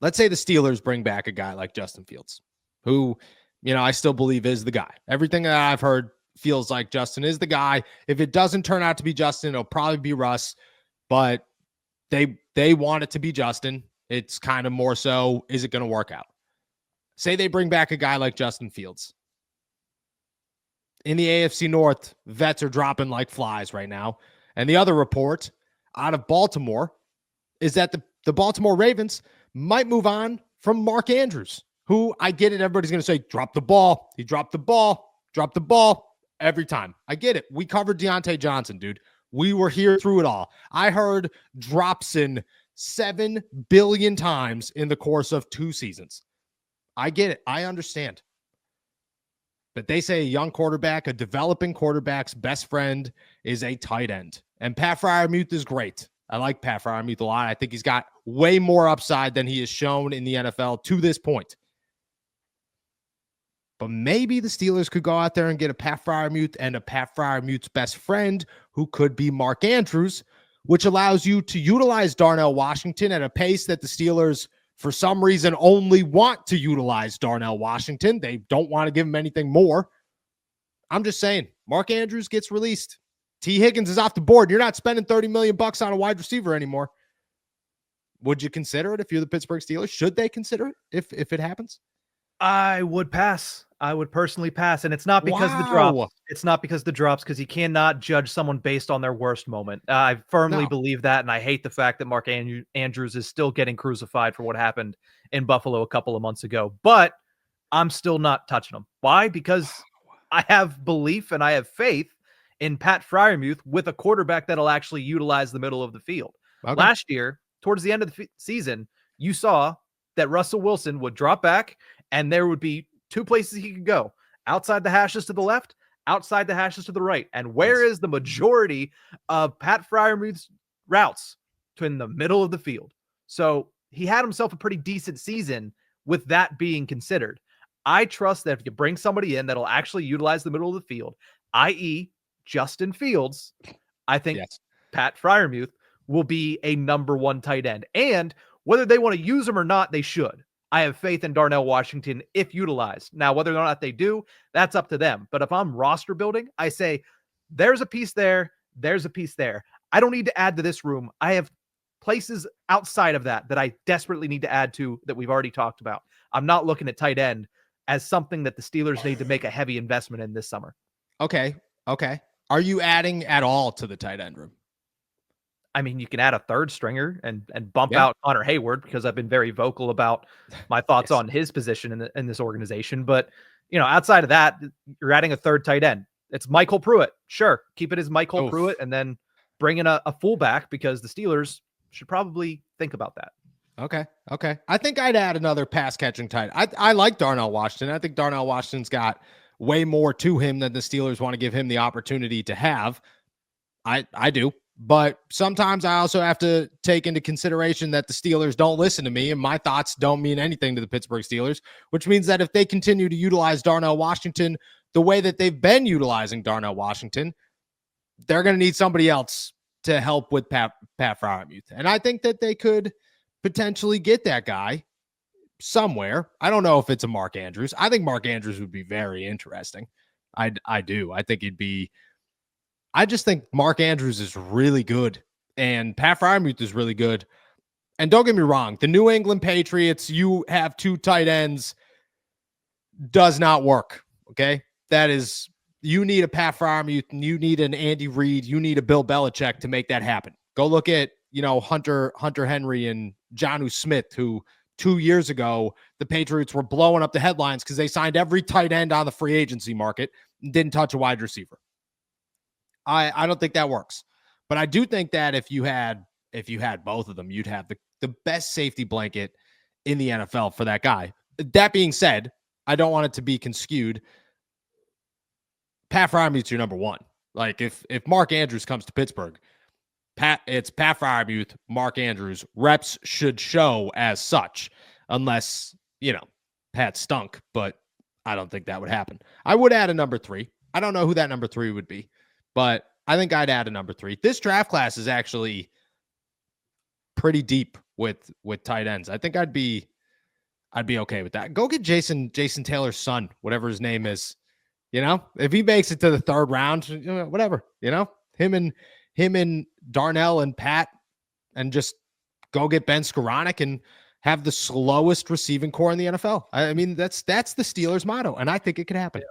let's say the Steelers bring back a guy like Justin Fields, who, I still believe is the guy. Everything that I've heard feels like Justin is the guy. If it doesn't turn out to be Justin, it'll probably be Russ, but they want it to be Justin. It's kind of more so, is it going to work out? Say they bring back a guy like Justin Fields. In the AFC North, vets are dropping like flies right now. And the other report out of Baltimore is that the Baltimore Ravens might move on from Mark Andrews, who, I get it, everybody's going to say, drop the ball. He dropped the ball. Drop the ball every time. I get it. We covered Deontay Johnson, dude. We were here through it all. I heard Dropson 7 billion times in the course of 2 seasons. I get it. I understand. But they say a young quarterback, a developing quarterback's best friend is a tight end. And Pat Freiermuth is great. I like Pat Freiermuth a lot. I think he's got way more upside than he has shown in the NFL to this point. But maybe the Steelers could go out there and get a Pat Freiermuth and a Pat Freiermuth's best friend, who could be Mark Andrews, which allows you to utilize Darnell Washington at a pace that the Steelers, for some reason, only want to utilize Darnell Washington. They don't want to give him anything more. I'm just saying, Mark Andrews gets released. T. Higgins is off the board. You're not spending $30 million on a wide receiver anymore. Would you consider it if you're the Pittsburgh Steelers? Should they consider it if it happens? I would pass. I would personally pass. And it's not because of the drops. It's not because of the drops, because you cannot judge someone based on their worst moment. I firmly believe that, and I hate the fact that Mark Andrews is still getting crucified for what happened in Buffalo a couple of months ago. But I'm still not touching him. Why? Because I have belief and I have faith in Pat Freiermuth with a quarterback that'll actually utilize the middle of the field. Okay. Last year, towards the end of the season, you saw that Russell Wilson would drop back, and there would be 2 places he could go: outside the hashes to the left, outside the hashes to the right. And where is the majority of Pat Freiermuth's routes? To in the middle of the field. So he had himself a pretty decent season with that being considered. I trust that if you bring somebody in that'll actually utilize the middle of the field, i.e. Justin Fields, I think Pat Freiermuth will be a number 1 tight end. And whether they want to use him or not, they should. I have faith in Darnell Washington if utilized. Now, whether or not they do, that's up to them. But if I'm roster building, I say, there's a piece there, there's a piece there. I don't need to add to this room. I have places outside of that I desperately need to add to that we've already talked about. I'm not looking at tight end as something that the Steelers need to make a heavy investment in this summer. Okay. Are you adding at all to the tight end room? I mean, you can add a third stringer and bump out Connor Hayward, because I've been very vocal about my thoughts on his position in this organization. But, outside of that, you're adding a third tight end. It's Michael Pruitt. Sure. Keep it as Michael Pruitt, and then bring in a fullback, because the Steelers should probably think about that. Okay. I think I'd add another pass catching tight end. I like Darnell Washington. I think Darnell Washington's got way more to him than the Steelers want to give him the opportunity to have. I do. But sometimes I also have to take into consideration that the Steelers don't listen to me, and my thoughts don't mean anything to the Pittsburgh Steelers, which means that if they continue to utilize Darnell Washington the way that they've been utilizing Darnell Washington, they're going to need somebody else to help with Pat Freiermuth. And I think that they could potentially get that guy somewhere. I don't know if it's a Mark Andrews. I think Mark Andrews would be very interesting. I do. I think I just think Mark Andrews is really good, and Pat Freiermuth is really good. And don't get me wrong, the New England Patriots, you have 2 tight ends, does not work. Okay. That is, you need a Pat Freiermuth, you need an Andy Reid, you need a Bill Belichick to make that happen. Go look at, Hunter Henry and Jonnu Smith, who 2 years ago, the Patriots were blowing up the headlines because they signed every tight end on the free agency market and didn't touch a wide receiver. I don't think that works. But I do think that if you had both of them, you'd have the best safety blanket in the NFL for that guy. That being said, I don't want it to be skewed. Pat Freiermuth's your number 1. Like if Mark Andrews comes to Pittsburgh, it's Pat Freiermuth, Mark Andrews. Reps should show as such, unless, Pat stunk, but I don't think that would happen. I would add a number 3. I don't know who that number 3 would be, but I think I'd add a number 3. This draft class is actually pretty deep with tight ends. I think I'd be okay with that. Go get Jason Taylor's son, whatever his name is. If he makes it to the third round, whatever. Him and Darnell and Pat, and just go get Ben Skoranek and have the slowest receiving core in the NFL. I mean, that's the Steelers' motto, and I think it could happen.